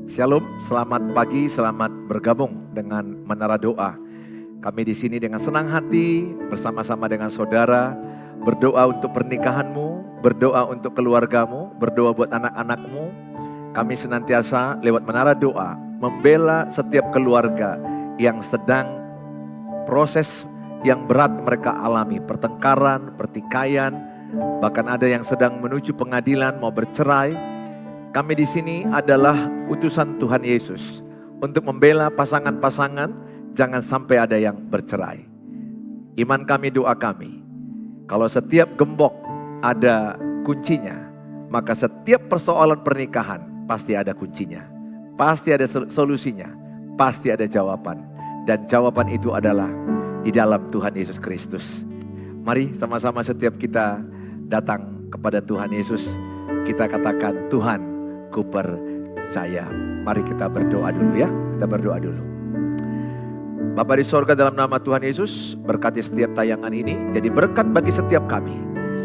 Shalom, selamat pagi, selamat bergabung dengan Menara Doa. Kami di sini dengan senang hati bersama-sama dengan saudara berdoa untuk pernikahanmu, berdoa untuk keluargamu, berdoa buat anak-anakmu. Kami senantiasa lewat Menara Doa membela setiap keluarga yang sedang proses yang berat mereka alami, pertengkaran, pertikaian, bahkan ada yang sedang menuju pengadilan mau bercerai. Kami di sini adalah utusan Tuhan Yesus untuk membela pasangan-pasangan jangan sampai ada yang bercerai. Iman kami, doa kami. Kalau setiap gembok ada kuncinya, maka setiap persoalan pernikahan pasti ada kuncinya. Pasti ada solusinya, pasti ada jawaban. Dan jawaban itu adalah di dalam Tuhan Yesus Kristus. Mari sama-sama setiap kita datang kepada Tuhan Yesus, kita katakan, Tuhan, ku percaya. Mari kita berdoa dulu ya. Kita berdoa dulu. Bapa di sorga, dalam nama Tuhan Yesus, berkati setiap tayangan ini jadi berkat bagi setiap kami.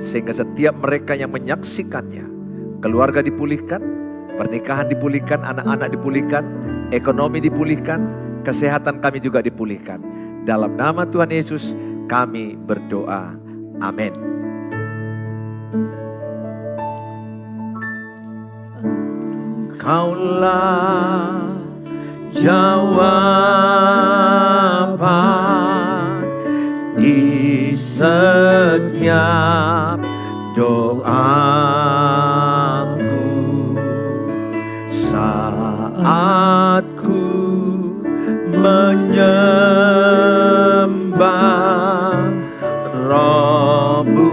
Sehingga setiap mereka yang menyaksikannya, keluarga dipulihkan, pernikahan dipulihkan, anak-anak dipulihkan, ekonomi dipulihkan, kesehatan kami juga dipulihkan. Dalam nama Tuhan Yesus kami berdoa. Amin. Kaulah jawaban di setiap doaku saat ku menyembah, Rohmu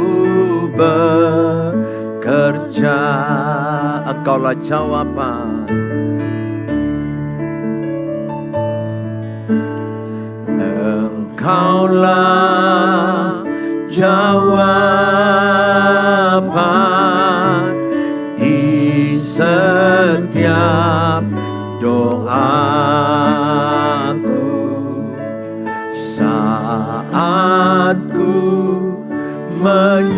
bekerja. Engkaulah jawaban. Engkaulah jawaban di setiap doaku saat ku menyembah,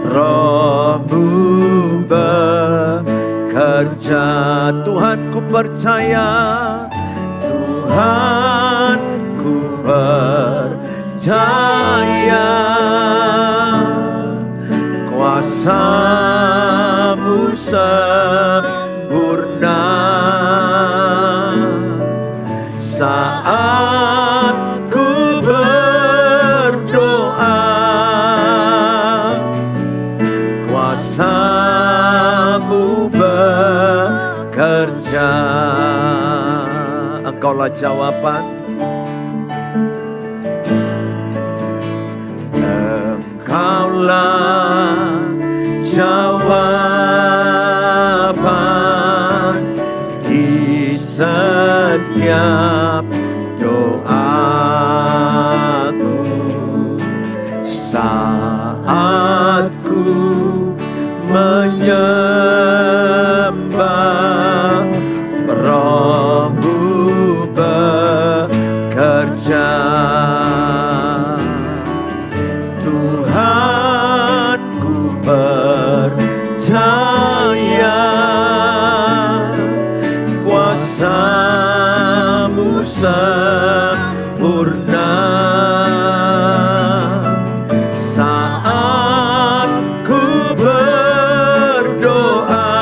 Rohmu bekerja. Tuhan, ku percaya, Tuhan, ku percaya, kuasa-Mu sempurna saat ku berdoa, kuasa-Mu bekerja. Engkaulah jawaban. Engkaulah jawaban di setiap doaku saat ku menyembah, Rohmu bekerja. Tuhan, ku percaya, kuasa-Mu sempurna saat ku berdoa,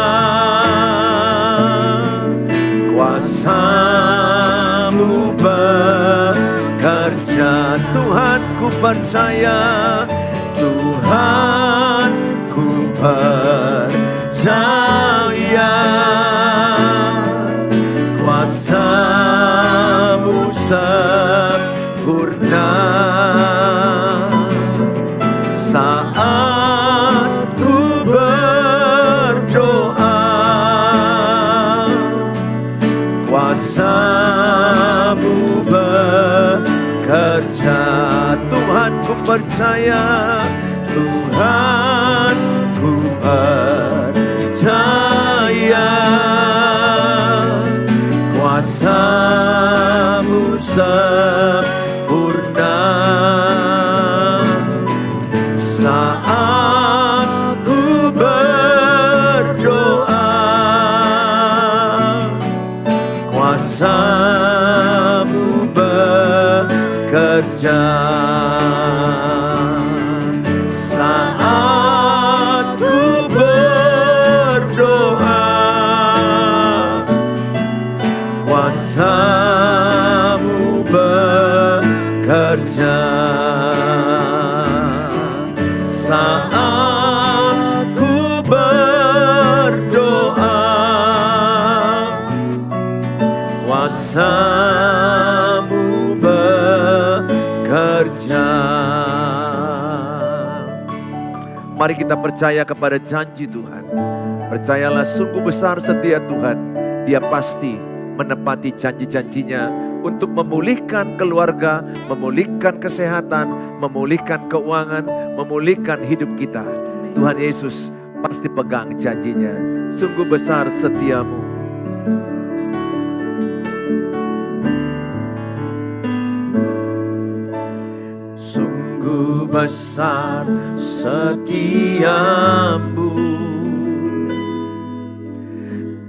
kuasa-Mu bekerja. Tuhan, ku percaya, Tuhan, ku percaya, kuasa-Mu sempurna saat ku berdoa, kuasa-Mu bekerja. Tuhan, ku percaya, Tuhan, ku percaya, kuasa-Mu sempurna saat ku berdoa, Mari kita percaya kepada janji Tuhan. Percayalah, sungguh besar setia Tuhan. Dia pasti menepati janji-janjinya untuk memulihkan keluarga, memulihkan kesehatan, memulihkan keuangan, memulihkan hidup kita. Tuhan Yesus pasti pegang janjinya. Sungguh besar setiamu. Sungguh besar setiamu,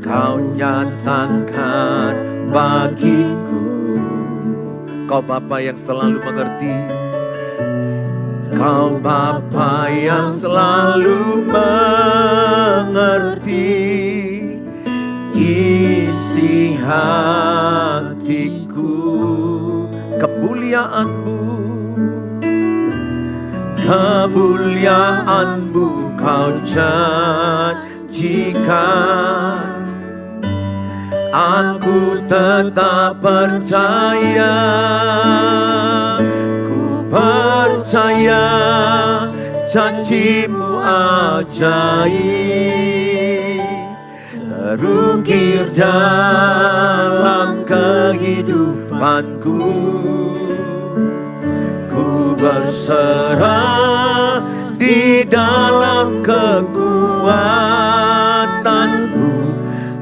Kau nyatakan bagiku. Kau Bapa yang selalu mengerti. Kau Bapa yang selalu mengerti isi hatiku. Kemuliaan-Mu, kemuliaan-Mu Kau janjikan. Aku tetap percaya, ku percaya janji-Mu ajaib, terukir dalam kehidupanku. Ku berserah di dalam kekuatan-Mu.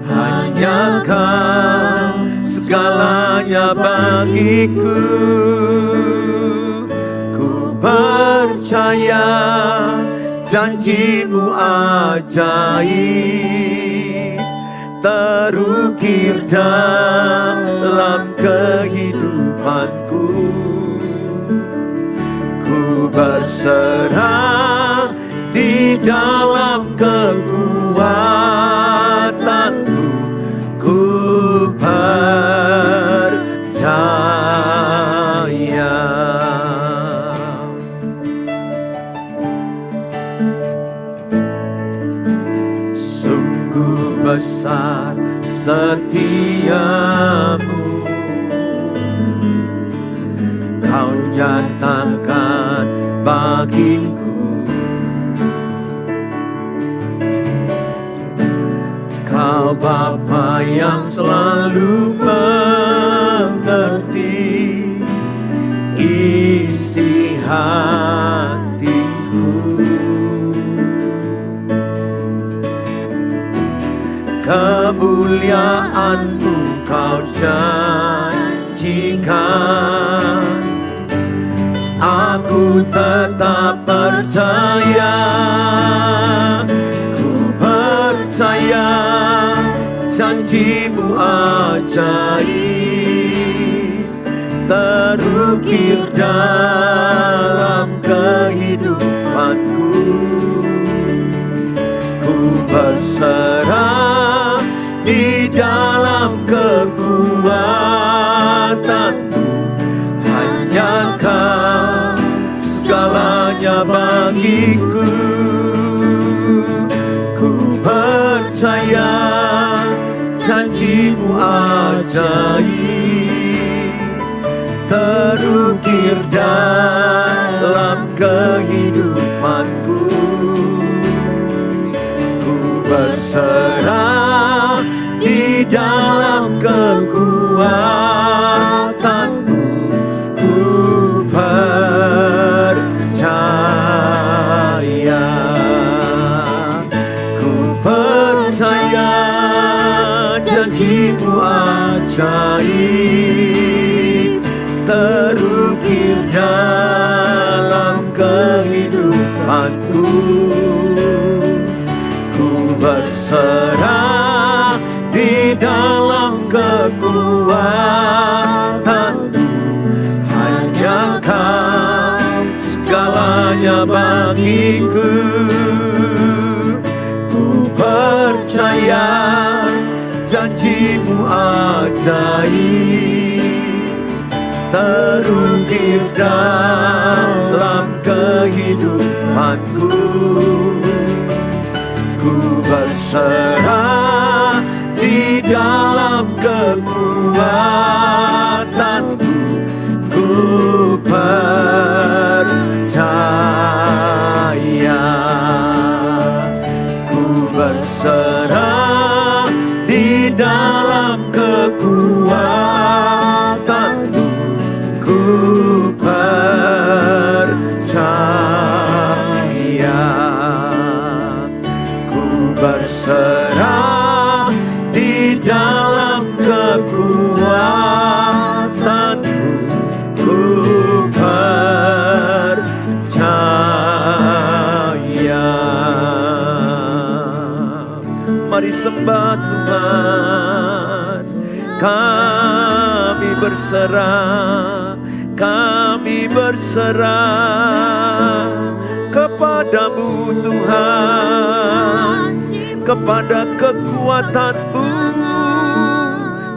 Hanya Kau segalanya bagiku. Ku percaya janji-Mu ajaib, terukir dalam kehidupanku. Ku berserah di dalam kekuatan-Mu. Ku percaya. Sungguh besar setiamu, Kau nyatakan bagiku. Kau Bapa yang selalu mengerti isi hatiku. Kemuliaan-Mu Kau janjikan. Aku tetap percaya, ku percaya janji-Mu ajaib, terukir dalam kehidupanku. Ku berserah di dalam kekuatan-Mu. Hanya Kau segalanya bagiku. Ku percaya janji-Mu ajaib, terukir dalam kehidupanku. Ku berserah di dalam kekuatan-Mu. Ku percaya, ku percaya janji-Mu ajaib, terukir dalam kehidupanku. Ku berserah di dalam kekuatan-Mu. Hanya Kau segalanya bagiku. Ku percaya janji-Mu ajaib, terukir dalam kehidupanku. Ku berserah di dalam kekuatan-Mu. Ku percaya. berserah di dalam kekuatan-Mu, ku percaya. Mari sembah Tuhan, kami berserah, kami berserah kepadamu Tuhan, kepada kekuatan-Mu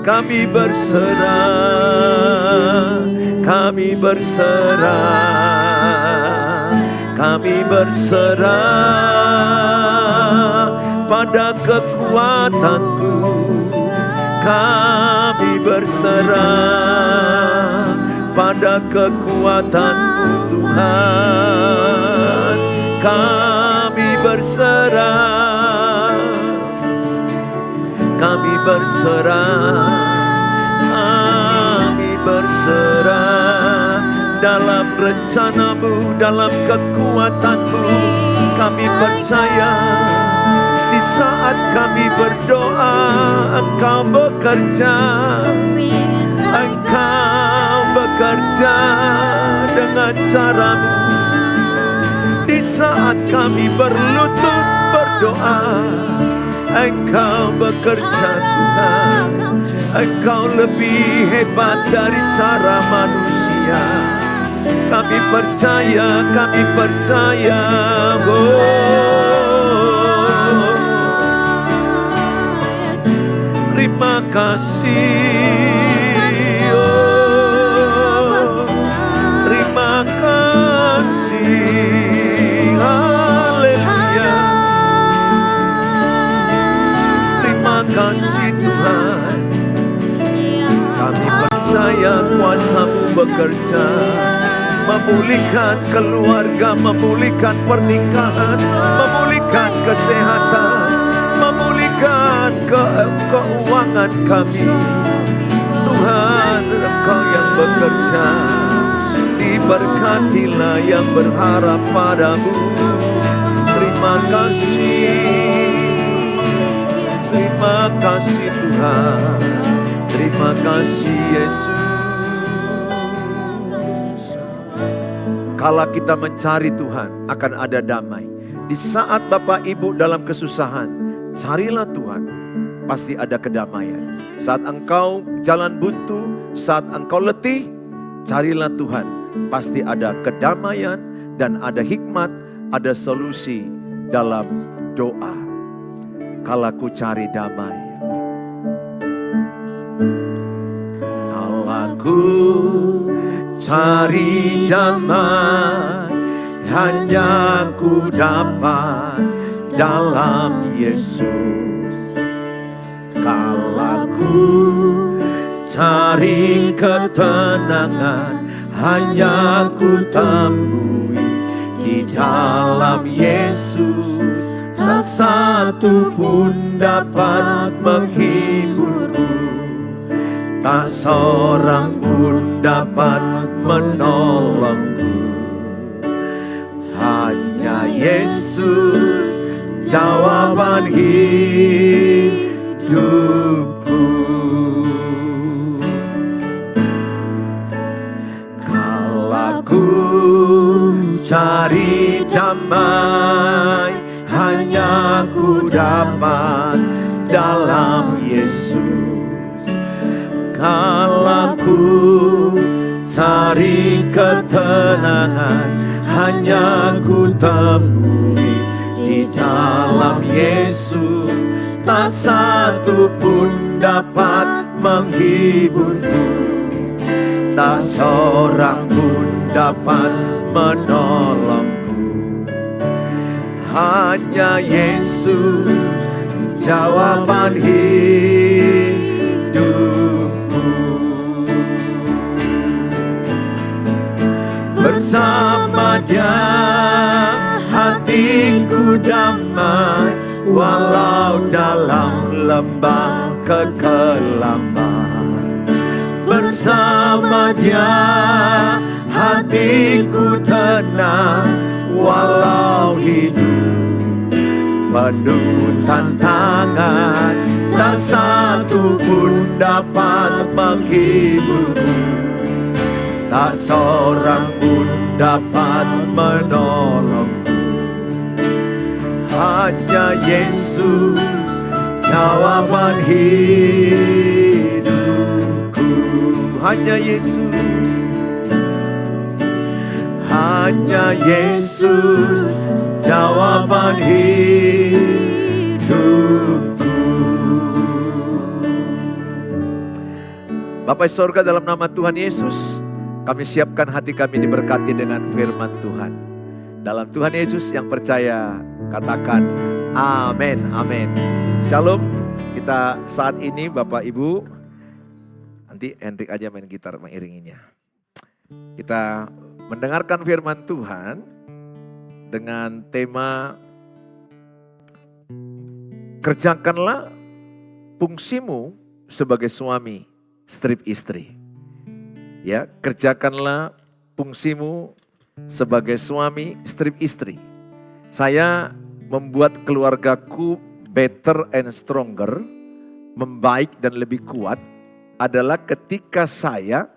kami berserah, kami berserah, kami berserah pada kekuatan-Mu, kami berserah pada kekuatan-Mu Tuhan, kami berserah, kami berserah, kami berserah dalam rencana-Mu, dalam kekuatan-Mu. Kami percaya di saat kami berdoa, Engkau bekerja, Engkau bekerja dengan cara-Mu. Di saat kami berlutut berdoa, Engkau bekerja Tuhan. Engkau lebih hebat dari cara manusia. Kami percaya, kami percaya. Terima kasih, terima kasih, haleluya. Terima kasih Tuhan, kami percaya kuasa-Mu bekerja, memulihkan keluarga, memulihkan pernikahan, memulihkan kesehatan, memulihkan keuangan kami. Tuhan, Engkau yang bekerja, diberkatilah yang berharap padamu. Terima kasih, terima kasih Tuhan, terima kasih Yesus. Kala kita mencari Tuhan, akan ada damai. Di saat Bapak Ibu dalam kesusahan, carilah Tuhan, pasti ada kedamaian. Saat engkau jalan buntu, saat engkau letih, carilah Tuhan, pasti ada kedamaian dan ada hikmat, ada solusi dalam doa. Kala ku cari damai, kala ku cari damai, hanya ku dapat dalam Yesus. Kala ku cari ketenangan, hanya ku temui di dalam Yesus. Tak satu pun dapat menghiburku, tak seorang pun dapat menolongku. Hanya Yesus jawaban hidupku. Kala ku cari damai, hanya ku dapat dalam Yesus. Kala ku cari ketenangan, hanya ku temui di dalam Yesus. Tak satu pun dapat menghiburku, tak seorang pun dapat menolongku. Hanya Yesus jawaban hidupku. Bersama Dia hatiku damai, walau dalam lembah kekelaman. Bersama Dia hatiku tenang, walau hidup penuh tantangan, tak satu pun dapat menghiburmu, tak seorang pun dapat menolongku. Hanya Yesus jawaban hidupku. Hanya Yesus, hanya Yesus jawaban hidupku. Bapa di sorga, dalam nama Tuhan Yesus, kami siapkan hati kami diberkati dengan firman Tuhan. Dalam Tuhan Yesus yang percaya, katakan amin, amin. Shalom. Kita saat ini Bapak Ibu, nanti Hendrik aja main gitar mengiringinya. Kita mendengarkan firman Tuhan dengan tema kerjakanlah fungsimu sebagai suami, strip istri. Ya, kerjakanlah fungsimu sebagai suami, strip istri. Saya membuat keluargaku better and stronger, membaik dan lebih kuat adalah ketika saya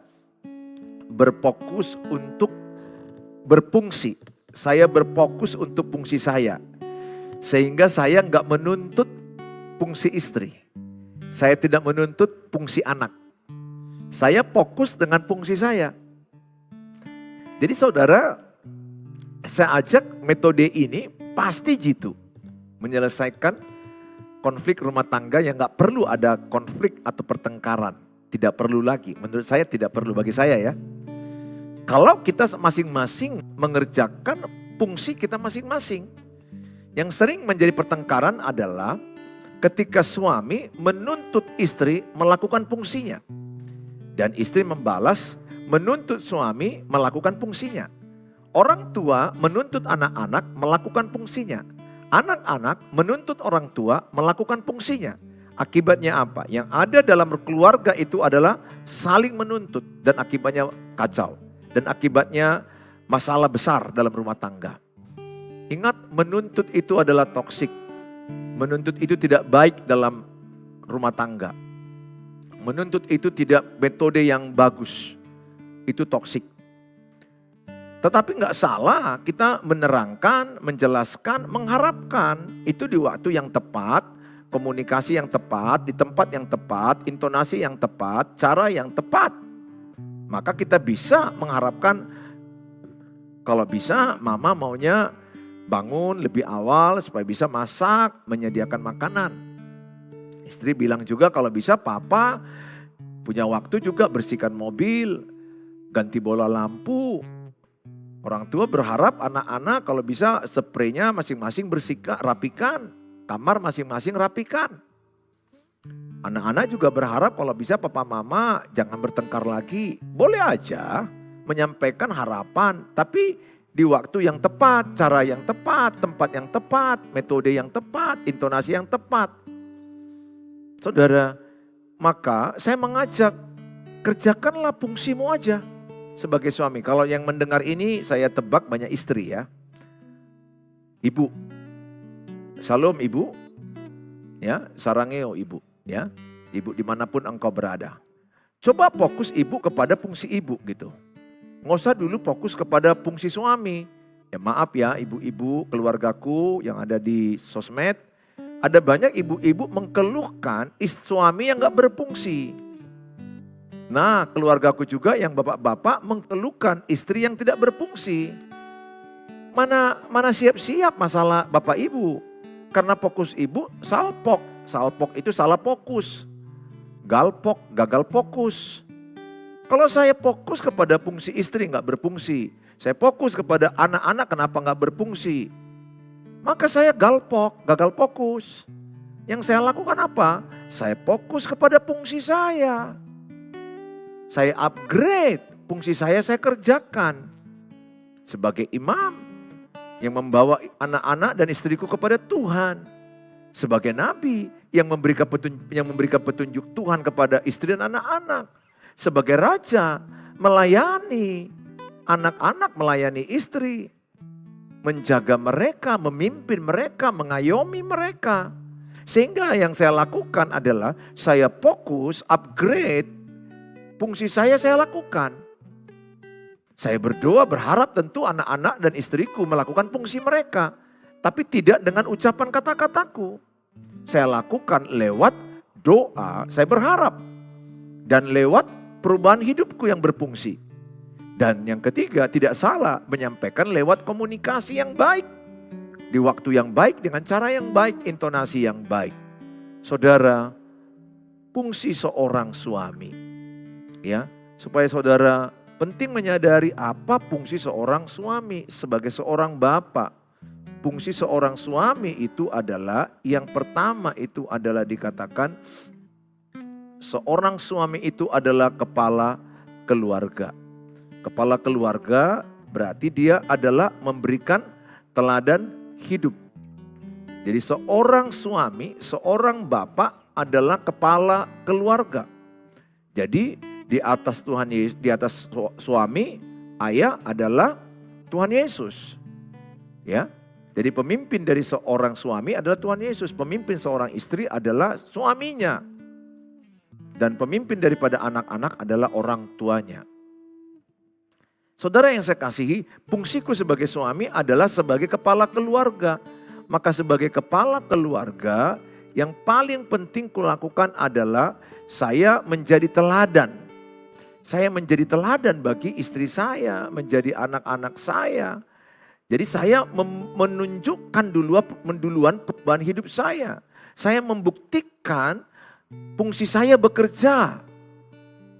berfokus untuk berfungsi. Saya berfokus untuk fungsi saya. Sehingga saya nggak menuntut fungsi istri. Saya tidak menuntut fungsi anak. Saya fokus dengan fungsi saya. Jadi saudara, saya ajak metode ini pasti jitu. Menyelesaikan konflik rumah tangga yang gak perlu ada konflik atau pertengkaran. Tidak perlu lagi. Menurut saya tidak perlu, bagi saya ya. Kalau kita masing-masing mengerjakan fungsi kita masing-masing. Yang sering menjadi pertengkaran adalah ketika suami menuntut istri melakukan fungsinya. Dan istri membalas menuntut suami melakukan fungsinya. Orang tua menuntut anak-anak melakukan fungsinya. Anak-anak menuntut orang tua melakukan fungsinya. Akibatnya apa? Yang ada dalam keluarga itu adalah saling menuntut dan akibatnya kacau. Dan akibatnya masalah besar dalam rumah tangga. Ingat, menuntut itu adalah toksik. Menuntut itu tidak baik dalam rumah tangga. Menuntut itu tidak metode yang bagus. Itu toksik. Tetapi nggak salah kita menerangkan, menjelaskan, mengharapkan. Itu di waktu yang tepat, komunikasi yang tepat, di tempat yang tepat, intonasi yang tepat, cara yang tepat. Maka kita bisa mengharapkan, kalau bisa mama maunya bangun lebih awal supaya bisa masak, menyediakan makanan. Istri bilang juga kalau bisa papa punya waktu juga bersihkan mobil, ganti bola lampu. Orang tua berharap anak-anak kalau bisa spraynya masing-masing bersihkan, rapikan. Kamar masing-masing rapikan. Anak-anak juga berharap kalau bisa papa mama jangan bertengkar lagi. Boleh aja menyampaikan harapan, tapi di waktu yang tepat, cara yang tepat, tempat yang tepat, metode yang tepat, intonasi yang tepat. Saudara, maka saya mengajak kerjakanlah fungsimu aja. Sebagai suami, kalau yang mendengar ini saya tebak banyak istri ya. Ibu, salam ibu, ya sarangeo ibu, ya ibu dimanapun engkau berada. Coba fokus ibu kepada fungsi ibu gitu. Nggak usah dulu fokus kepada fungsi suami. Ya maaf ya ibu-ibu keluargaku yang ada di sosmed. Ada banyak ibu-ibu mengeluhkan suami yang gak berfungsi. Nah, keluargaku juga yang bapak-bapak mengeluhkan istri yang tidak berfungsi. Mana siap-siap masalah bapak ibu. Karena fokus ibu salpok. Salpok itu salah fokus. Galpok, gagal fokus. Kalau saya fokus kepada fungsi istri gak berfungsi. Saya fokus kepada anak-anak kenapa gak berfungsi. Maka saya galpok, gagal fokus. Yang saya lakukan apa? Saya fokus kepada fungsi saya. Saya upgrade, fungsi saya kerjakan. Sebagai imam yang membawa anak-anak dan istriku kepada Tuhan. Sebagai nabi yang memberikan petunjuk Tuhan kepada istri dan anak-anak. Sebagai raja melayani anak-anak, melayani istri. menjaga mereka, memimpin mereka, mengayomi mereka. Sehingga yang saya lakukan adalah saya fokus, upgrade, fungsi saya lakukan. Saya berdoa berharap tentu anak-anak dan istriku melakukan fungsi mereka. Tapi tidak dengan ucapan kata-kataku. Saya lakukan lewat doa, saya berharap. Dan lewat perubahan hidupku yang berfungsi. Dan yang ketiga, tidak salah menyampaikan lewat komunikasi yang baik. Di waktu yang baik, dengan cara yang baik, intonasi yang baik. Saudara, fungsi seorang suami. Ya, supaya saudara penting menyadari apa fungsi seorang suami sebagai seorang bapak. Fungsi seorang suami itu adalah, yang pertama itu adalah dikatakan seorang suami itu adalah kepala keluarga. Kepala keluarga berarti dia adalah memberikan teladan hidup. Jadi seorang suami, seorang bapak adalah kepala keluarga. Jadi di atas Tuhan Yesus, di atas suami, ayah adalah Tuhan Yesus. Ya. Jadi pemimpin dari seorang suami adalah Tuhan Yesus, pemimpin seorang istri adalah suaminya. Dan pemimpin daripada anak-anak adalah orang tuanya. Saudara yang saya kasihi, fungsiku sebagai suami adalah sebagai kepala keluarga. Maka sebagai kepala keluarga, yang paling penting kulakukan adalah saya menjadi teladan. Saya menjadi teladan bagi istri saya, menjadi anak-anak saya. Jadi saya menunjukkan duluan beban hidup saya. Saya membuktikan fungsi saya bekerja.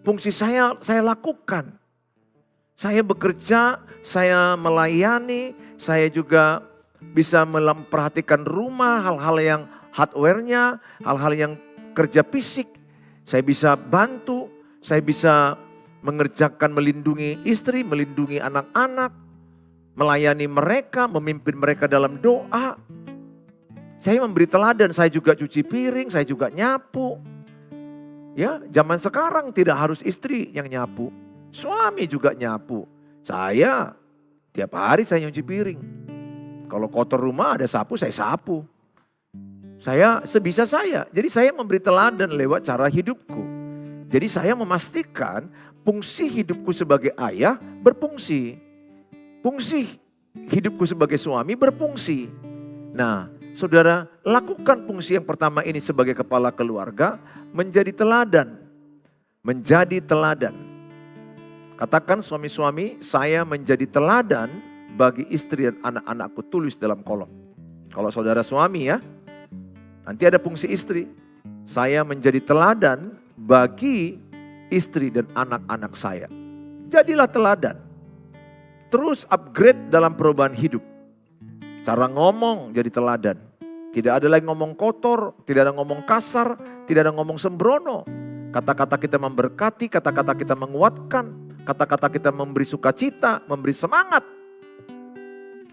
Fungsi saya lakukan. Saya bekerja, saya melayani, saya juga bisa memperhatikan rumah, hal-hal yang hardware-nya, hal-hal yang kerja fisik. Saya bisa bantu, saya bisa mengerjakan, melindungi istri, melindungi anak-anak, melayani mereka, memimpin mereka dalam doa. Saya memberi teladan, saya juga cuci piring, saya juga nyapu. Ya, zaman sekarang tidak harus istri yang nyapu. Suami juga nyapu. Saya tiap hari saya nyuci piring. Kalau kotor rumah ada sapu, saya sapu. Saya sebisa saya. Jadi saya memberi teladan lewat cara hidupku. Jadi saya memastikan fungsi hidupku sebagai ayah berfungsi. Fungsi hidupku sebagai suami berfungsi. Nah, saudara, lakukan fungsi yang pertama ini sebagai kepala keluarga, menjadi teladan. Menjadi teladan. Katakan suami-suami, saya menjadi teladan bagi istri dan anak-anakku, tulis dalam kolom. Kalau saudara suami ya, nanti ada fungsi istri. Saya menjadi teladan bagi istri dan anak-anak saya. Jadilah teladan. Terus upgrade dalam perubahan hidup. Cara ngomong jadi teladan. Tidak ada lagi ngomong kotor, tidak ada ngomong kasar, tidak ada ngomong sembrono. Kata-kata kita memberkati, kata-kata kita menguatkan, kata-kata kita memberi sukacita, memberi semangat.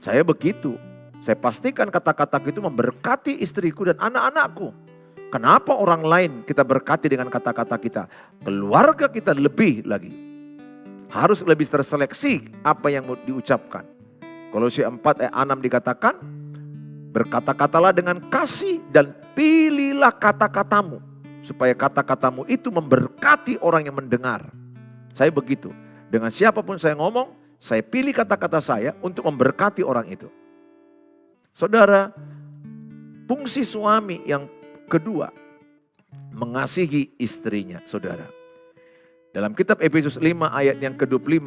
Saya begitu. Saya pastikan kata-kata itu memberkati istriku dan anak-anakku. Kenapa orang lain kita berkati dengan kata-kata kita? Keluarga kita lebih lagi. Harus lebih terseleksi apa yang mau diucapkan. Kolose 4 ayat 6 dikatakan, berkata-katalah dengan kasih dan pilihlah kata-katamu. Supaya kata-katamu itu memberkati orang yang mendengar. Saya begitu. Dengan siapapun saya ngomong, saya pilih kata-kata saya untuk memberkati orang itu. Saudara, fungsi suami yang kedua, mengasihi istrinya, saudara. Dalam kitab Efesus 5 ayat yang ke-25,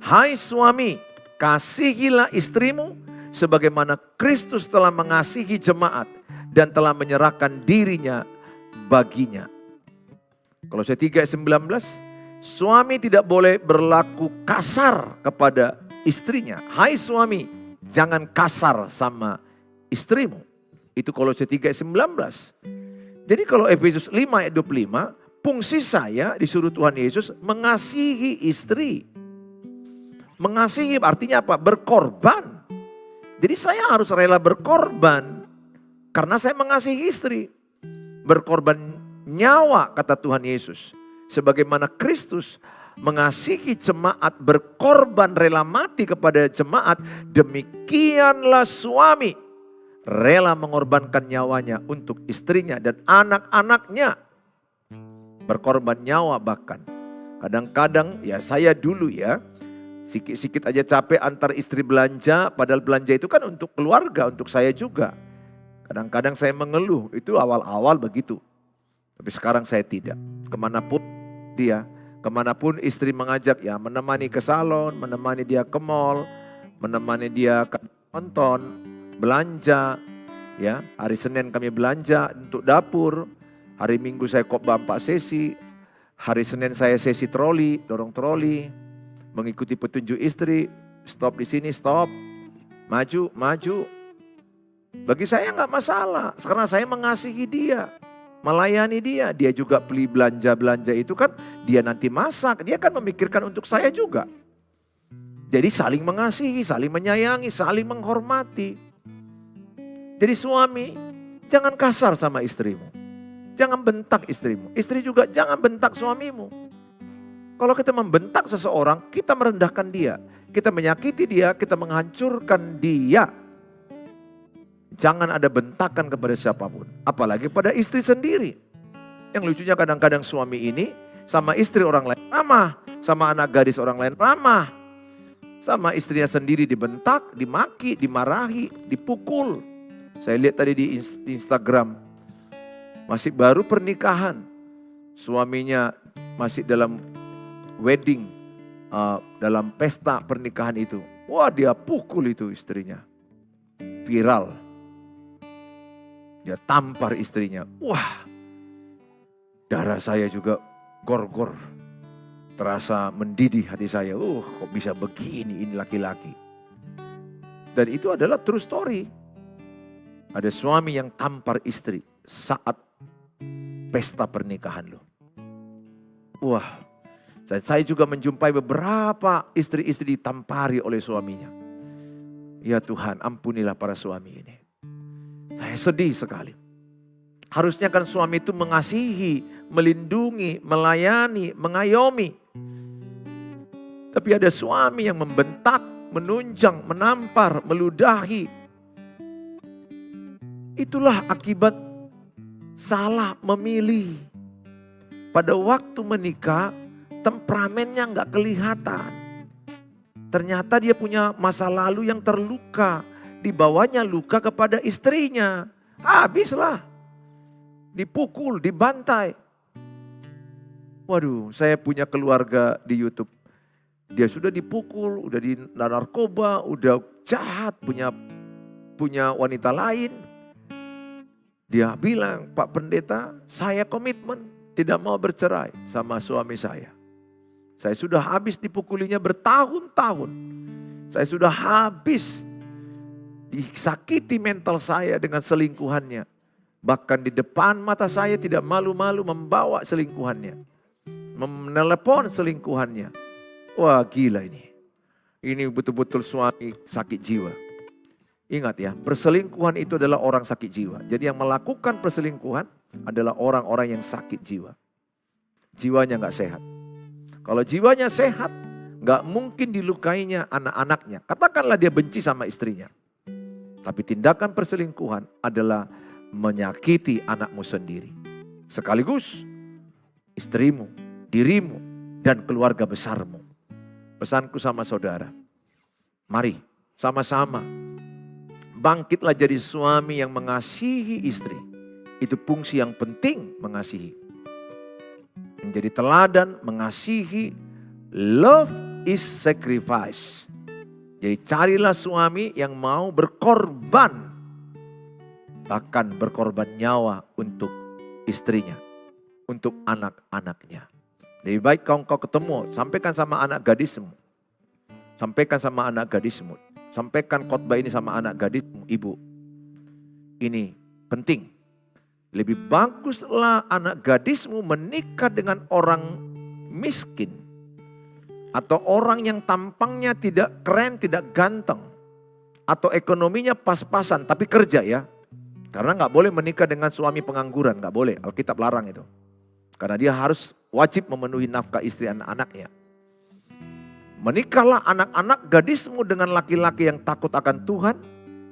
hai suami, kasihilah istrimu sebagaimana Kristus telah mengasihi jemaat dan telah menyerahkan dirinya baginya. Kolose 3 ayat 19, suami tidak boleh berlaku kasar kepada istrinya. Hai suami, jangan kasar sama istrimu. Itu Kolose 3 ayat 19. Jadi kalau Efesus 5 ayat 25, fungsi saya disuruh Tuhan Yesus mengasihi istri. Mengasihi artinya apa? Berkorban. Jadi saya harus rela berkorban karena saya mengasihi istri. Berkorban nyawa kata Tuhan Yesus. Sebagaimana Kristus mengasihi jemaat, berkorban rela mati kepada jemaat, demikianlah suami rela mengorbankan nyawanya untuk istrinya dan anak-anaknya. Berkorban nyawa bahkan. Kadang-kadang ya saya dulu ya, sikit-sikit aja capek antar istri belanja, padahal belanja itu kan untuk keluarga, untuk saya juga. Kadang-kadang saya mengeluh, itu awal-awal begitu. Tapi sekarang saya tidak. Kemanapun istri mengajak ya menemani ke salon, menemani dia ke mall, menemani dia ke nonton, belanja. Ya, hari Senin kami belanja untuk dapur, hari Minggu saya khotbah 4 sesi, hari Senin saya sesi troli, dorong troli, mengikuti petunjuk istri, stop di sini, stop, maju, maju. Bagi saya nggak masalah, karena saya mengasihi dia, melayani dia. Dia juga beli belanja-belanja itu kan, dia nanti masak, dia kan memikirkan untuk saya juga. Jadi saling mengasihi, saling menyayangi, saling menghormati. Jadi suami, jangan kasar sama istrimu. Jangan bentak istrimu. Istri juga jangan bentak suamimu. Kalau kita membentak seseorang, kita merendahkan dia. Kita menyakiti dia, kita menghancurkan dia. Jangan ada bentakan kepada siapapun. Apalagi pada istri sendiri. Yang lucunya kadang-kadang suami ini sama istri orang lain ramah. Sama anak gadis orang lain ramah. Sama istrinya sendiri dibentak, dimaki, dimarahi, dipukul. Saya lihat tadi di Instagram. Masih baru pernikahan. Suaminya masih dalam wedding. Dalam pesta pernikahan itu. Wah, dia pukul itu istrinya. Viral. Dia tampar istrinya. Wah, darah saya juga gor-gor. Terasa mendidih hati saya. Kok bisa begini ini laki-laki. Dan itu adalah true story. Ada suami yang tampar istri saat pesta pernikahan loh. Wah, saya juga menjumpai beberapa istri-istri ditampari oleh suaminya. Ya Tuhan, ampunilah para suami ini. Saya sedih sekali. Harusnya kan suami itu mengasihi, melindungi, melayani, mengayomi. Tapi ada suami yang membentak, menunjang, menampar, meludahi. Itulah akibat salah memilih. Pada waktu menikah, temperamennya nggak kelihatan. Ternyata dia punya masa lalu yang terluka. Dibawanya luka kepada istrinya. Habislah. Dipukul, dibantai. Waduh, saya punya keluarga di YouTube. Dia sudah dipukul, udah di narkoba, udah jahat, punya wanita lain. Dia bilang, Pak Pendeta, saya komitmen tidak mau bercerai sama suami saya. Saya sudah habis dipukulinya bertahun-tahun. Saya sudah habis disakiti mental saya dengan selingkuhannya. Bahkan di depan mata saya tidak malu-malu membawa selingkuhannya. Menelepon selingkuhannya. Wah, gila ini. Ini betul-betul suami sakit jiwa. Ingat ya, perselingkuhan itu adalah orang sakit jiwa. Jadi yang melakukan perselingkuhan adalah orang-orang yang sakit jiwa. Jiwanya gak sehat. Kalau jiwanya sehat, gak mungkin dilukainya anak-anaknya. Katakanlah dia benci sama istrinya. Tapi tindakan perselingkuhan adalah menyakiti anakmu sendiri. Sekaligus istrimu, dirimu, dan keluarga besarmu. Pesanku sama saudara, mari sama-sama bangkitlah jadi suami yang mengasihi istri. Itu fungsi yang penting, mengasihi. Menjadi teladan, mengasihi. Love is sacrifice. Jadi carilah suami yang mau berkorban. Bahkan berkorban nyawa untuk istrinya. Untuk anak-anaknya. Lebih baik kau ketemu, sampaikan sama anak gadismu. Sampaikan sama anak gadismu. Sampaikan khotbah ini sama anak gadismu, ibu. Ini penting. Lebih baguslah anak gadismu menikah dengan orang miskin. Atau orang yang tampangnya tidak keren, tidak ganteng. Atau ekonominya pas-pasan, tapi kerja ya. Karena gak boleh menikah dengan suami pengangguran, gak boleh. Alkitab larang itu. Karena dia harus wajib memenuhi nafkah istri anak-anaknya. Menikahlah anak-anak gadismu dengan laki-laki yang takut akan Tuhan,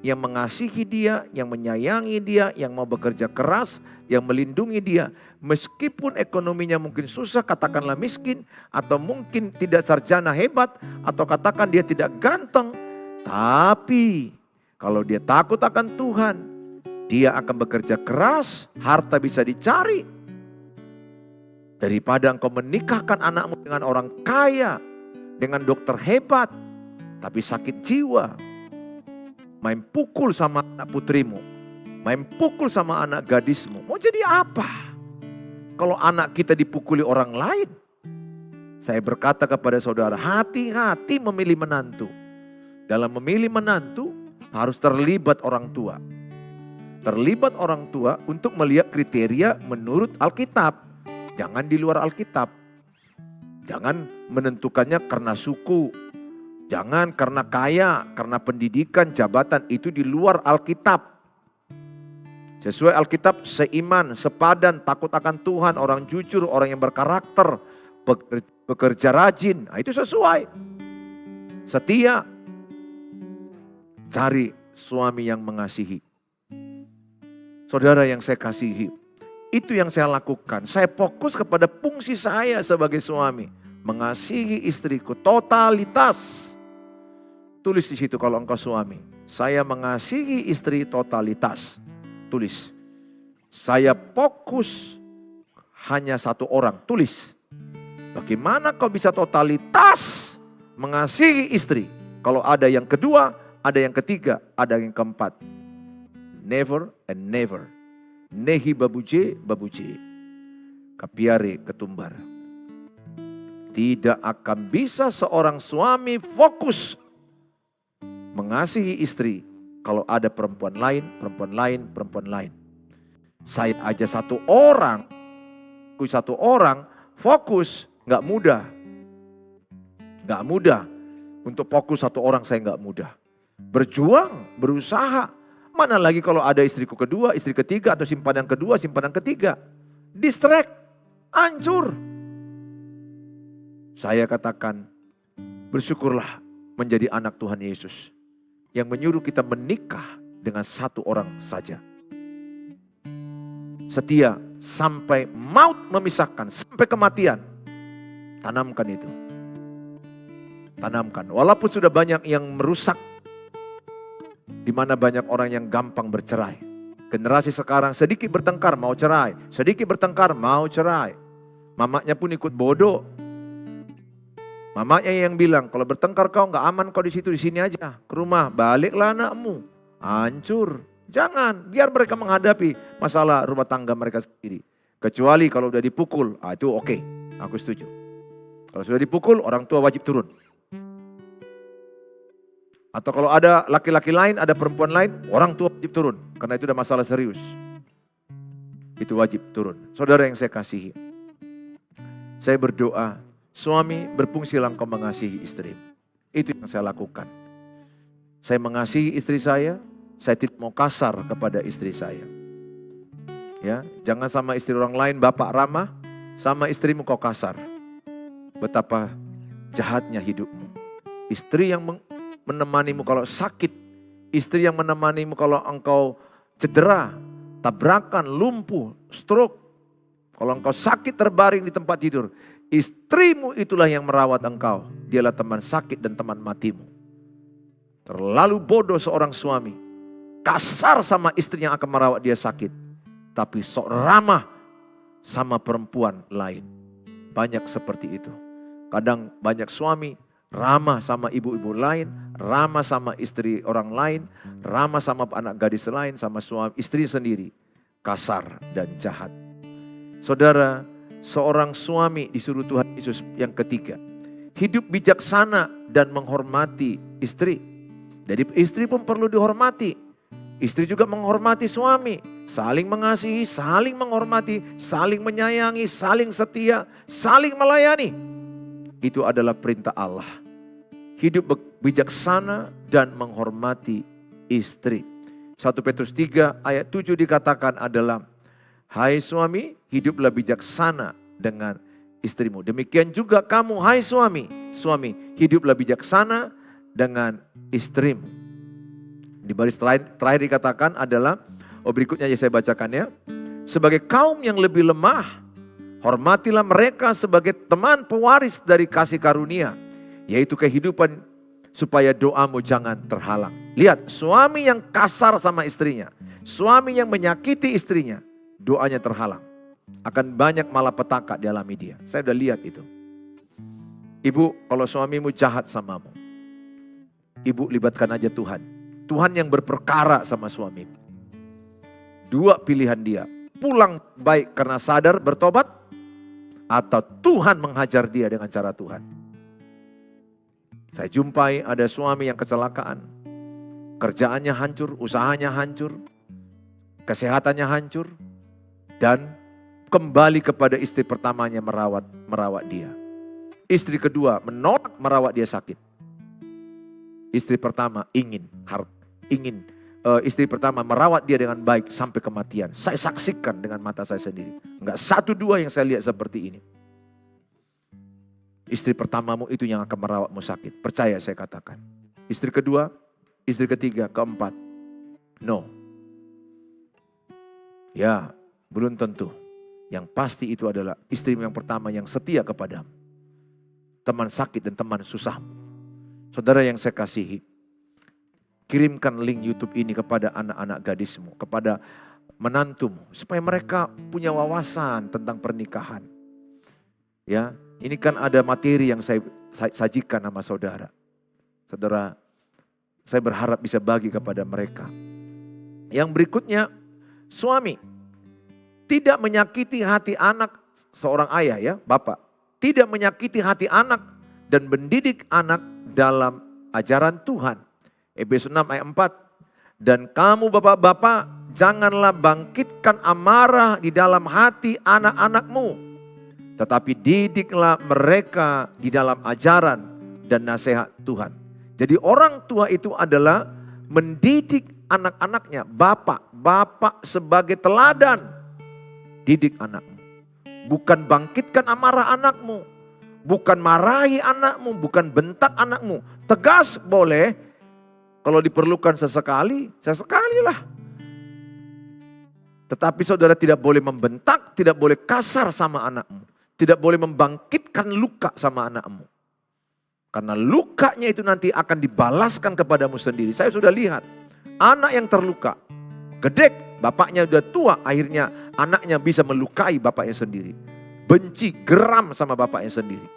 yang mengasihi dia, yang menyayangi dia, yang mau bekerja keras, yang melindungi dia. Meskipun ekonominya mungkin susah, katakanlah miskin, atau mungkin tidak sarjana hebat, atau katakan dia tidak ganteng. Tapi kalau dia takut akan Tuhan, dia akan bekerja keras, harta bisa dicari. Daripada engkau menikahkan anakmu dengan orang kaya, dengan dokter hebat, tapi sakit jiwa. Main pukul sama anak putrimu, main pukul sama anak gadismu. Mau jadi apa? Kalau anak kita dipukuli orang lain. Saya berkata kepada saudara, hati-hati memilih menantu. Dalam memilih menantu harus terlibat orang tua. Terlibat orang tua untuk melihat kriteria menurut Alkitab. Jangan di luar Alkitab. Jangan menentukannya karena suku. Jangan karena kaya, karena pendidikan, jabatan. Itu di luar Alkitab. Sesuai Alkitab, seiman, sepadan, takut akan Tuhan, orang jujur, orang yang berkarakter, bekerja rajin. Nah, itu sesuai. Setia. Cari suami yang mengasihi. Saudara yang saya kasihi, itu yang saya lakukan. Saya fokus kepada fungsi saya sebagai suami. Mengasihi istriku, totalitas. Tulis di situ kalau engkau suami. Saya mengasihi istri totalitas. Tulis. Saya fokus hanya satu orang. Tulis. Bagaimana kau bisa totalitas mengasihi istri? Kalau ada yang kedua, ada yang ketiga, ada yang keempat. Never and never. Nehi babuje, babuje. Kapiare ketumbar. Tidak akan bisa seorang suami fokus mengasihi istri kalau ada perempuan lain, perempuan lain, perempuan lain. Saya aja satu orang fokus nggak mudah. Nggak mudah. Untuk fokus satu orang saya nggak mudah. Berjuang, berusaha. Mana lagi kalau ada istriku kedua, istri ketiga, atau simpanan kedua, simpanan ketiga. Distract, hancur. Saya katakan, bersyukurlah menjadi anak Tuhan Yesus. Yang menyuruh kita menikah dengan satu orang saja. Setia sampai maut memisahkan, sampai kematian. Tanamkan itu. Tanamkan. Walaupun sudah banyak yang merusak. Di mana banyak orang yang gampang bercerai. Generasi sekarang sedikit bertengkar mau cerai. Sedikit bertengkar mau cerai. Mamanya pun ikut bodoh. Mamanya yang bilang, kalau bertengkar kau nggak aman kau di situ, di sini aja. Ke rumah, baliklah anakmu. Hancur. Jangan, biar mereka menghadapi masalah rumah tangga mereka sendiri. Kecuali kalau udah dipukul, itu oke. Aku setuju. Kalau sudah dipukul, orang tua wajib turun. Atau kalau ada laki-laki lain, ada perempuan lain, orang tua wajib turun. Karena itu udah masalah serius. Itu wajib turun. Saudara yang saya kasihi. Saya berdoa, suami berfungsilah engkau mengasihi istri. Itu yang saya lakukan. Saya mengasihi istri saya tidak mau kasar kepada istri saya. Ya, jangan sama istri orang lain bapak ramah, sama istrimu kau kasar. Betapa jahatnya hidupmu. Istri yang menemanimu kalau sakit, istri yang menemanimu kalau engkau cedera, tabrakan, lumpuh, stroke. Kalau engkau sakit terbaring di tempat tidur, istrimu itulah yang merawat engkau. Dialah teman sakit dan teman matimu. Terlalu bodoh seorang suami. Kasar sama istri yang akan merawat dia sakit. Tapi sok ramah sama perempuan lain. Banyak seperti itu. Kadang banyak suami ramah sama ibu-ibu lain. Ramah sama istri orang lain. Ramah sama anak gadis lain. Sama suami istri sendiri. Kasar dan jahat. Saudara, seorang suami disuruh Tuhan Yesus yang ketiga. Hidup bijaksana dan menghormati istri. Jadi istri pun perlu dihormati. Istri juga menghormati suami. Saling mengasihi, saling menghormati, saling menyayangi, saling setia, saling melayani. Itu adalah perintah Allah. Hidup bijaksana dan menghormati istri. 1 Petrus 3 ayat 7 dikatakan adalah, hai suami, hiduplah bijaksana dengan istrimu. Demikian juga kamu, hai suami. Suami, hiduplah bijaksana dengan istrimu. Di baris terakhir dikatakan adalah, berikutnya saya bacakan ya. Sebagai kaum yang lebih lemah, hormatilah mereka sebagai teman pewaris dari kasih karunia, yaitu kehidupan, supaya doamu jangan terhalang. Lihat, suami yang kasar sama istrinya, suami yang menyakiti istrinya, doanya terhalang. Akan banyak malapetaka dialami dia. Saya sudah lihat itu. Ibu, kalau suamimu jahat samamu, ibu libatkan aja Tuhan. Tuhan yang berperkara sama suamimu. Dua pilihan dia. Pulang baik karena sadar bertobat, atau Tuhan menghajar dia dengan cara Tuhan. Saya jumpai ada suami yang kecelakaan. Kerjaannya hancur, usahanya hancur, kesehatannya hancur. Dan kembali kepada istri pertamanya merawat dia. Istri kedua menolak merawat dia sakit. Istri pertama istri pertama merawat dia dengan baik sampai kematian. Saya saksikan dengan mata saya sendiri. Enggak satu dua yang saya lihat seperti ini. Istri pertamamu itu yang akan merawatmu sakit. Percaya saya katakan. Istri kedua, istri ketiga, keempat. No. Ya, belum tentu. Yang pasti itu adalah istrimu yang pertama yang setia kepadamu. Teman sakit dan teman susahmu. Saudara yang saya kasihi, kirimkan link YouTube ini kepada anak-anak gadismu, kepada menantumu, supaya mereka punya wawasan tentang pernikahan. Ya, ini kan ada materi yang saya sajikan sama saudara. Saudara, saya berharap bisa bagi kepada mereka. Yang berikutnya, suami tidak menyakiti hati anak, seorang ayah ya, bapak. Tidak menyakiti hati anak dan mendidik anak dalam ajaran Tuhan. Efesus 6 ayat 4. Dan kamu bapak-bapak, janganlah bangkitkan amarah di dalam hati anak-anakmu, tetapi didiklah mereka di dalam ajaran dan nasihat Tuhan. Jadi orang tua itu adalah mendidik anak-anaknya. Bapak sebagai teladan, didik anakmu. Bukan bangkitkan amarah anakmu, bukan marahi anakmu, bukan bentak anakmu. Tegas boleh, kalau diperlukan sesekali lah. Tetapi saudara tidak boleh membentak, tidak boleh kasar sama anakmu. Tidak boleh membangkitkan luka sama anakmu. Karena lukanya itu nanti akan dibalaskan kepadamu sendiri. Saya sudah lihat, anak yang terluka, gedek, bapaknya udah tua, akhirnya anaknya bisa melukai bapaknya sendiri. Benci, geram sama bapaknya sendiri.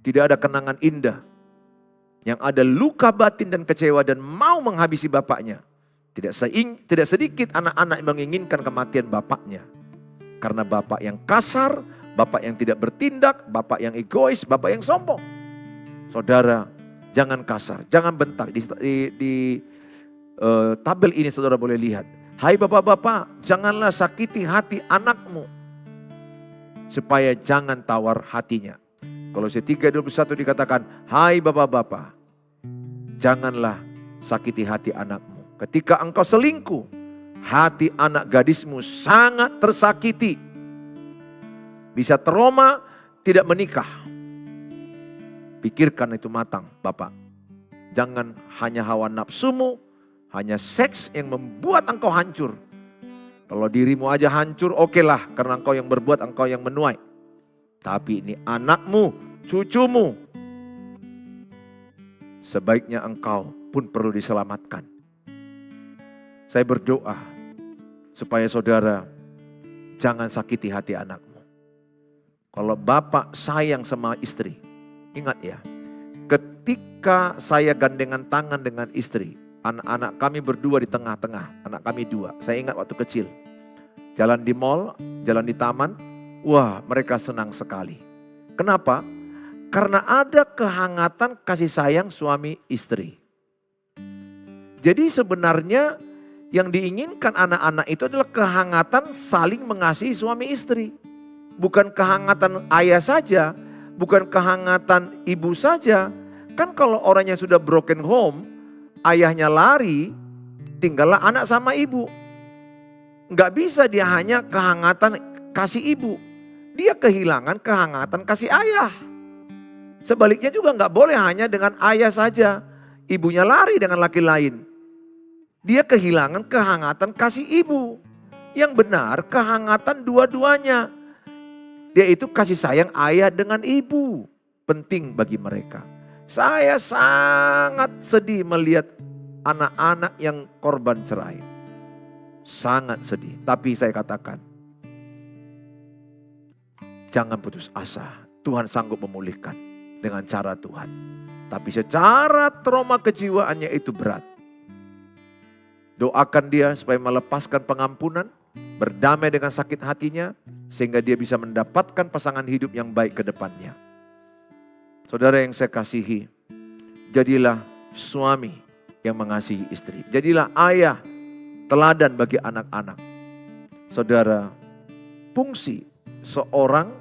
Tidak ada kenangan indah. Yang ada luka batin dan kecewa dan mau menghabisi bapaknya. Tidak sedikit anak-anak yang menginginkan kematian bapaknya. Karena bapak yang kasar, bapak yang tidak bertindak, bapak yang egois, bapak yang sombong. Saudara, jangan kasar, jangan bentak. Di tabel ini saudara boleh lihat. Hai bapak-bapak, janganlah sakiti hati anakmu, supaya jangan tawar hatinya. Kolose 3:21 dikatakan, hai bapak-bapak, janganlah sakiti hati anakmu. Ketika engkau selingkuh, hati anak gadismu sangat tersakiti. Bisa trauma, tidak menikah. Pikirkan itu matang, Bapak. Jangan hanya hawa nafsumu, hanya seks yang membuat engkau hancur. Kalau dirimu aja hancur, okelah, karena engkau yang berbuat, engkau yang menuai. Tapi ini anakmu, cucumu. Sebaiknya engkau pun perlu diselamatkan. Saya berdoa supaya saudara jangan sakiti hati anakmu. Kalau bapak sayang sama istri, ingat ya, ketika saya gandengan tangan dengan istri, anak-anak kami berdua di tengah-tengah, anak kami dua. Saya ingat waktu kecil, jalan di mall, jalan di taman, wah mereka senang sekali. Kenapa? Karena ada kehangatan kasih sayang suami istri. Jadi sebenarnya yang diinginkan anak-anak itu adalah kehangatan saling mengasihi suami istri. Bukan kehangatan ayah saja, bukan kehangatan ibu saja. Kan kalau orang yang sudah broken home, ayahnya lari, tinggallah anak sama ibu. Nggak bisa dia hanya kehangatan kasih ibu. dia kehilangan kehangatan kasih ayah. Sebaliknya juga nggak boleh hanya dengan ayah saja. Ibunya lari dengan laki lain. Dia kehilangan kehangatan kasih ibu. Yang benar kehangatan dua-duanya. Dia itu kasih sayang ayah dengan ibu. Penting bagi mereka. Saya sangat sedih melihat anak-anak yang korban cerai. Sangat sedih. Tapi saya katakan, jangan putus asa. Tuhan sanggup memulihkan dengan cara Tuhan. Tapi secara trauma kejiwaannya itu berat. Doakan dia supaya melepaskan pengampunan, berdamai dengan sakit hatinya, sehingga dia bisa mendapatkan pasangan hidup yang baik ke depannya. Saudara yang saya kasihi, jadilah suami yang mengasihi istri. Jadilah ayah teladan bagi anak-anak. Saudara, fungsi seorang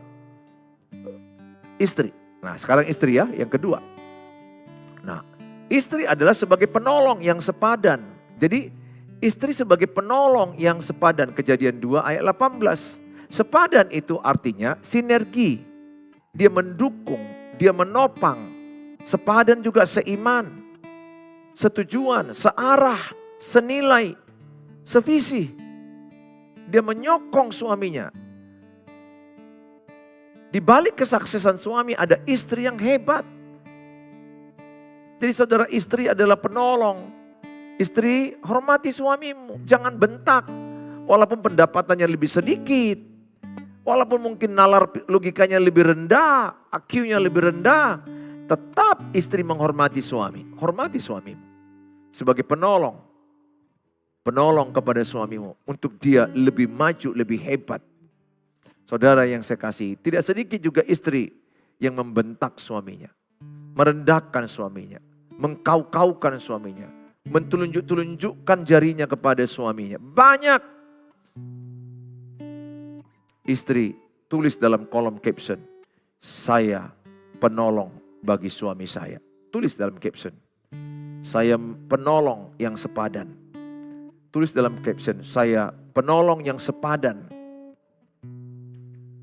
istri. Nah, sekarang istri ya, yang kedua. Nah, istri adalah sebagai penolong yang sepadan. Jadi, istri sebagai penolong yang sepadan. Kejadian 2 ayat 18. Sepadan itu artinya sinergi. Dia mendukung, dia menopang. Sepadan juga seiman, setujuan, searah, senilai, sevisi. Dia menyokong suaminya. Di balik kesuksesan suami ada istri yang hebat. Jadi saudara, istri adalah penolong. Istri, hormati suamimu, jangan bentak. Walaupun pendapatannya lebih sedikit. Walaupun mungkin nalar logikanya lebih rendah, IQ-nya lebih rendah. Tetap istri menghormati suami. Hormati suamimu sebagai penolong. Penolong kepada suamimu untuk dia lebih maju, lebih hebat. Saudara yang saya kasih, tidak sedikit juga istri yang membentak suaminya. Merendahkan suaminya. Mengkau-kaukan suaminya. Mentelunjuk-telunjukkan jarinya kepada suaminya. Banyak. Istri tulis dalam kolom caption, saya penolong bagi suami saya. Tulis dalam caption, saya penolong yang sepadan. Tulis dalam caption, saya penolong yang sepadan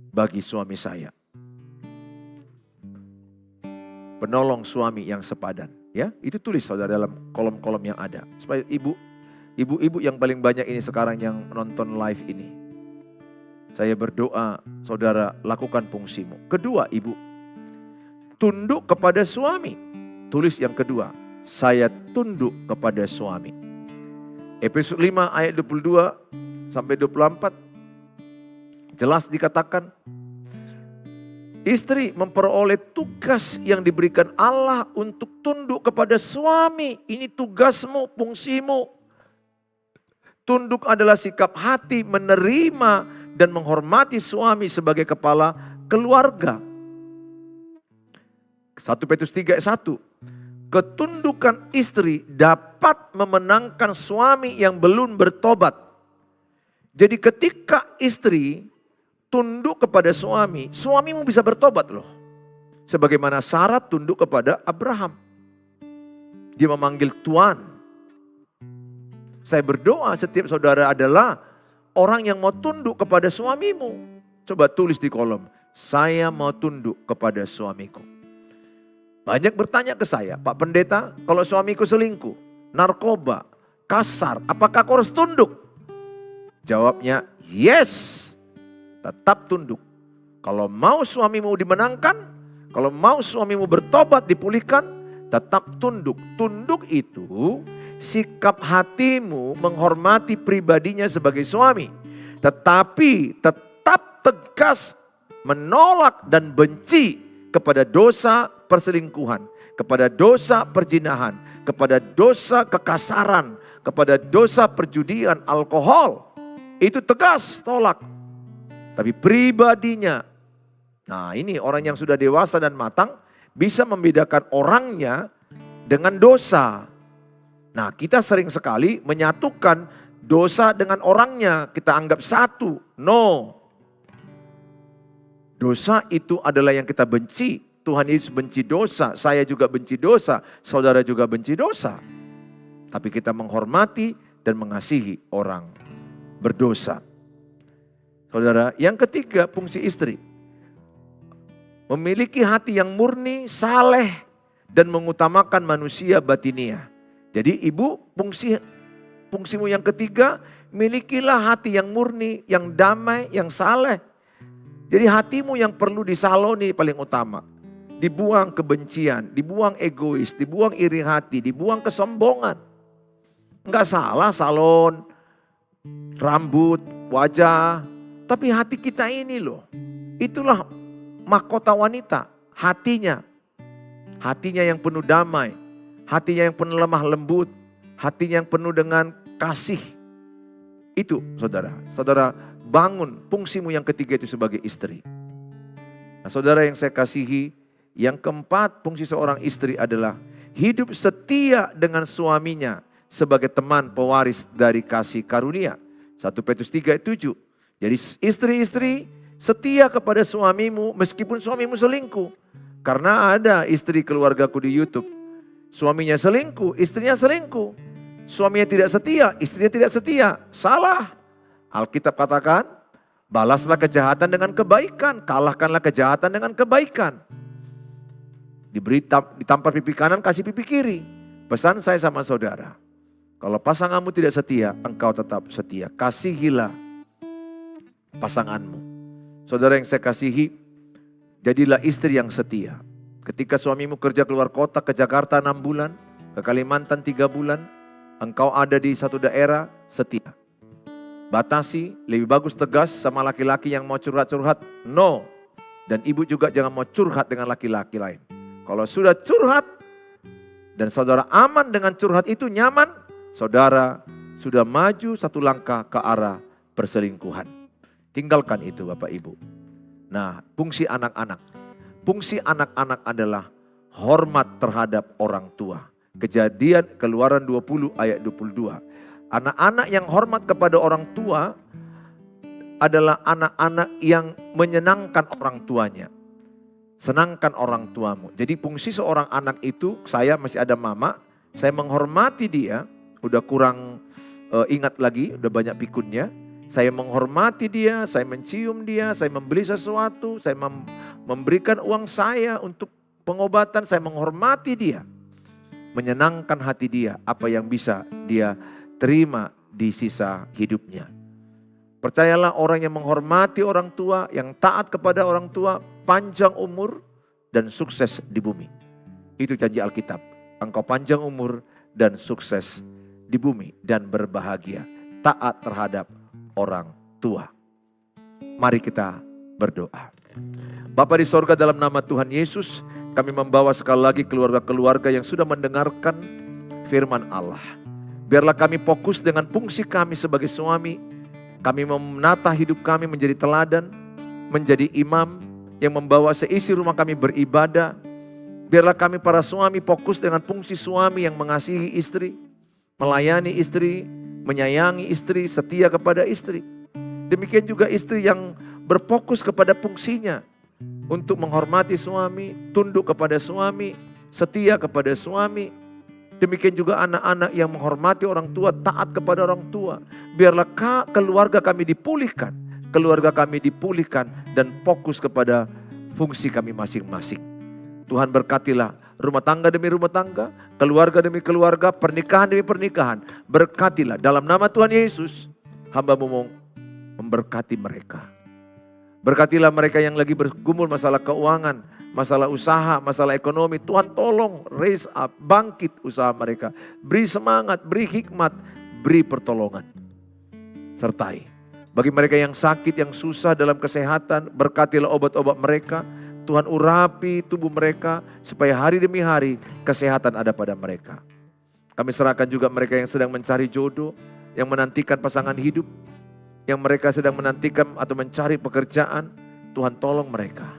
bagi suami saya. Penolong suami yang sepadan. Ya, itu tulis saudara dalam kolom-kolom yang ada. Supaya ibu-ibu yang paling banyak ini sekarang yang nonton live ini. Saya berdoa saudara lakukan fungsimu. Kedua, ibu, tunduk kepada suami. Tulis yang kedua, saya tunduk kepada suami. Efesus 5 ayat 22 sampai 24. Jelas dikatakan, istri memperoleh tugas yang diberikan Allah untuk tunduk kepada suami. Ini tugasmu, fungsimu. Tunduk adalah sikap hati menerima dan menghormati suami sebagai kepala keluarga. 1 Petrus 3 ayat 1. Ketundukan istri dapat memenangkan suami yang belum bertobat. Jadi ketika istri tunduk kepada suami, suamimu bisa bertobat loh. Sebagaimana Sarah tunduk kepada Abraham. Dia memanggil Tuhan. Saya berdoa setiap saudara adalah orang yang mau tunduk kepada suamimu. Coba tulis di kolom, saya mau tunduk kepada suamiku. Banyak bertanya ke saya, Pak Pendeta, kalau suamiku selingkuh, narkoba, kasar, apakah aku harus tunduk? Jawabnya, yes. Tetap tunduk. Kalau mau suamimu dimenangkan, kalau mau suamimu bertobat, dipulihkan, tetap tunduk. Tunduk itu sikap hatimu menghormati pribadinya sebagai suami. Tetapi tetap tegas menolak dan benci kepada dosa perselingkuhan, kepada dosa perzinahan, kepada dosa kekasaran, kepada dosa perjudian, alkohol. Itu tegas tolak. Tapi pribadinya, nah ini orang yang sudah dewasa dan matang bisa membedakan orangnya dengan dosa. Nah kita sering sekali menyatukan dosa dengan orangnya, kita anggap satu. No. Dosa itu adalah yang kita benci. Tuhan Yesus benci dosa, saya juga benci dosa, saudara juga benci dosa. Tapi kita menghormati dan mengasihi orang berdosa. Saudara, yang ketiga fungsi istri. Memiliki hati yang murni, saleh, dan mengutamakan manusia batinia. Jadi ibu, fungsimu yang ketiga, milikilah hati yang murni, yang damai, yang saleh. Jadi hatimu yang perlu disaloni paling utama. Dibuang kebencian, dibuang egois, dibuang iri hati, dibuang kesombongan. Enggak salah salon, rambut, wajah. Tapi hati kita ini loh, itulah mahkota wanita, hatinya. Hatinya yang penuh damai, hatinya yang penuh lemah lembut, hatinya yang penuh dengan kasih. Itu saudara, saudara bangun fungsimu yang ketiga itu sebagai istri. Nah saudara yang saya kasihi, yang keempat fungsi seorang istri adalah hidup setia dengan suaminya sebagai teman pewaris dari kasih karunia. 1 Petrus 3:7. Jadi istri-istri setia kepada suamimu meskipun suamimu selingkuh. Karena ada istri keluargaku di YouTube. Suaminya selingkuh, istrinya selingkuh. Suaminya tidak setia, istrinya tidak setia. Salah. Alkitab katakan, balaslah kejahatan dengan kebaikan. Kalahkanlah kejahatan dengan kebaikan. Ditampar pipi kanan, kasih pipi kiri. Pesan saya sama saudara. Kalau pasanganmu tidak setia, engkau tetap setia. Kasihilah pasanganmu. Saudara yang saya kasihi, jadilah istri yang setia. Ketika suamimu kerja keluar kota ke Jakarta 6 bulan, ke Kalimantan 3 bulan, engkau ada di satu daerah, setia. Batasi, lebih bagus tegas sama laki-laki yang mau curhat-curhat, no. Dan ibu juga jangan mau curhat dengan laki-laki lain. Kalau sudah curhat, dan saudara aman dengan curhat itu nyaman, saudara sudah maju satu langkah ke arah perselingkuhan. Tinggalkan itu Bapak Ibu. Nah, fungsi anak-anak. Fungsi anak-anak adalah hormat terhadap orang tua. Kejadian Keluaran 20 ayat 22. Anak-anak yang hormat kepada orang tua adalah anak-anak yang menyenangkan orang tuanya. Senangkan orang tuamu. Jadi fungsi seorang anak itu, saya masih ada mama, saya menghormati dia, udah kurang ingat lagi, udah banyak pikunnya. Saya menghormati dia, saya mencium dia, saya membeli sesuatu, saya memberikan uang saya untuk pengobatan, saya menghormati dia. Menyenangkan hati dia, apa yang bisa dia terima di sisa hidupnya. Percayalah orang yang menghormati orang tua, yang taat kepada orang tua, panjang umur dan sukses di bumi. Itu janji Alkitab. Engkau panjang umur dan sukses di bumi dan berbahagia. Taat terhadap orang tua. Mari kita berdoa. Bapa di sorga, dalam nama Tuhan Yesus, kami membawa sekali lagi keluarga-keluarga yang sudah mendengarkan firman Allah. Biarlah kami fokus dengan fungsi kami sebagai suami. Kami menata hidup kami menjadi teladan, menjadi imam yang membawa seisi rumah kami beribadah. Biarlah kami para suami fokus dengan fungsi suami yang mengasihi istri, melayani istri, menyayangi istri, setia kepada istri. Demikian juga istri yang berfokus kepada fungsinya untuk menghormati suami, tunduk kepada suami, setia kepada suami. Demikian juga anak-anak yang menghormati orang tua, taat kepada orang tua. Biarlah keluarga kami dipulihkan dan fokus kepada fungsi kami masing-masing. Tuhan berkatilah rumah tangga demi rumah tangga, keluarga demi keluarga, pernikahan demi pernikahan. Berkatilah dalam nama Tuhan Yesus, hamba-Mu mau memberkati mereka. Berkatilah mereka yang lagi bergumul masalah keuangan, masalah usaha, masalah ekonomi. Tuhan tolong raise up, bangkit usaha mereka. Beri semangat, beri hikmat, beri pertolongan. Sertai. Bagi mereka yang sakit, yang susah dalam kesehatan, berkatilah obat-obat mereka. Tuhan urapi tubuh mereka supaya hari demi hari kesehatan ada pada mereka. Kami serahkan juga mereka yang sedang mencari jodoh, yang menantikan pasangan hidup, yang mereka sedang menantikan atau mencari pekerjaan. Tuhan tolong mereka.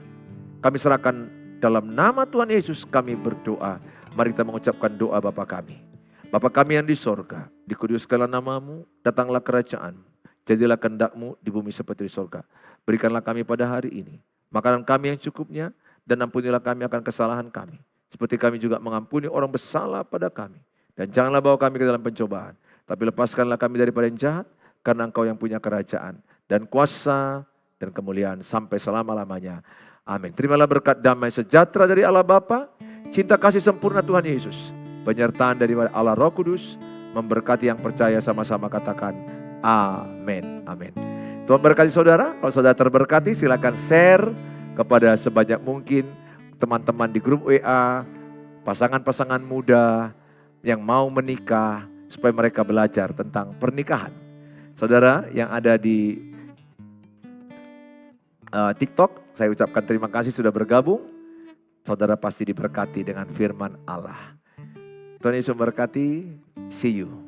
Kami serahkan dalam nama Tuhan Yesus kami berdoa. Mari kita mengucapkan doa Bapa kami. Bapa kami yang di sorga, dikuduskanlah nama-Mu, datanglah kerajaan-Mu. Jadilah kehendak-Mu di bumi seperti di sorga. Berikanlah kami pada hari ini makanan kami yang cukupnya, dan ampunilah kami akan kesalahan kami, seperti kami juga mengampuni orang bersalah pada kami. Dan janganlah bawa kami ke dalam pencobaan, tapi lepaskanlah kami daripada yang jahat, karena Engkau yang punya kerajaan, dan kuasa, dan kemuliaan sampai selama-lamanya. Amin. Terimalah berkat damai sejahtera dari Allah Bapa, cinta kasih sempurna Tuhan Yesus, penyertaan daripada Allah Roh Kudus, memberkati yang percaya sama-sama katakan amin. Amin. Tuhan berkati saudara. Kalau saudara terberkati silakan share kepada sebanyak mungkin teman-teman di grup WA, pasangan-pasangan muda yang mau menikah supaya mereka belajar tentang pernikahan. Saudara yang ada di TikTok, saya ucapkan terima kasih sudah bergabung. Saudara pasti diberkati dengan firman Allah. Tuhan Yesus memberkati. See you.